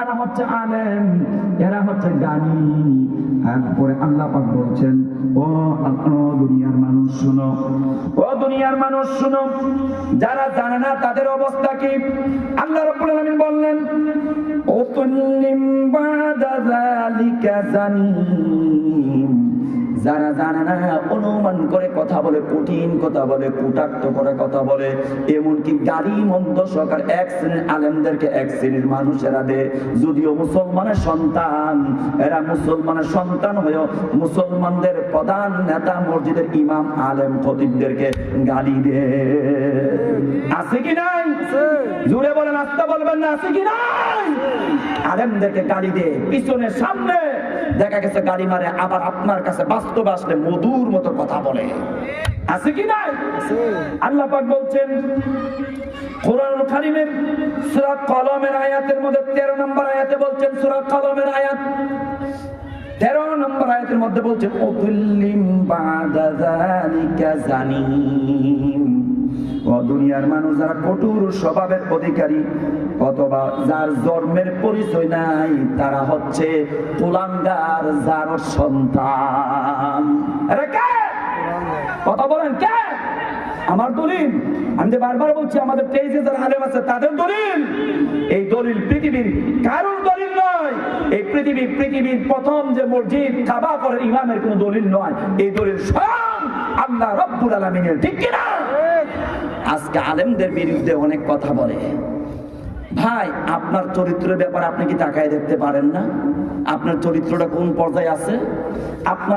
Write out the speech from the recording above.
এরা হচ্ছে আলেম, এরা হচ্ছে জ্ঞানী। এরপরে আল্লাহ পাক বলছেন, ও দুনিয়ার মানুষ শুনো, ও দুনিয়ার মানুষ শুনো, যারা জানে না তাদের অবস্থা কি। আল্লাহ রাব্বুল আলামিন বললেন, ও তুল্লিম বাদা যালিকা জানিম, যারা জানে না অনুমান করে কথা বলে, কঠিন কথা বলে, কুটাক্ত করে কথা বলে, এমনকি গালি মন্দ সরকার এক শ্রেণীর আলেমদেরকে এক শ্রেণীর মানুষেরা দেয়। যদিও মুসলমানের সন্তান, এরা মুসলমানের সন্তান হয়েও মুসলমানদের প্রধান নেতা মসজিদের ইমাম আলেম খতিবদেরকে গালি দেয়। আছে কি নাই? জোরে বলেন, আস্তে বলবেন না, আছে কি নাই? আলেমদেরকে গালি দেয়, পিছনে সামনে দেখা গেছে গালি মারে, আবার আপনার কাছে বাস্তবে আসলে মধুর মতো কথা বলে। আছে কি নাই? আল্লাহ পাক বলছেন কোরআনুল কারীমের সূরা কলমের আয়াতের মধ্যে 13 নম্বর আয়াতে বলছেন, সূরা কলমের আয়াত 13 নম্বর আয়াতের মধ্যে বলছেন, উতুল্লিম বাদা যালিকা জানিম, ও দুনিয়ার মানুষ যারা কঠোর স্বভাবের অধিকারী অথবা যার জন্মের পরিচয় নাই, তারা হচ্ছে কুলাঙ্গার, যার সন্তান। আরে কে কথা বলেন? কে? আমার দলিল। আমি যে বারবার বলছি, আমাদের 23 হাজার আলেম আছে, তাদের দলিল। এই দলিল পৃথিবীর কারোর দলিল নয়। এই পৃথিবীর প্রথম যে মসজিদ কাবা করার ইমামের কোনো দলিল নয়। এই দলিল স্বয়ং আল্লাহ রাব্বুল আলামিনের। ঠিক কিনা? আজকে আলেমদের বিরুদ্ধে অনেক কথা বলে। ভাই, আপনার চরিত্রের ব্যাপারে আপনি কি তাকায় দেখতে পারেন না? আপনার চরিত্রটা কোন পর্যায়ে আছে? আপনার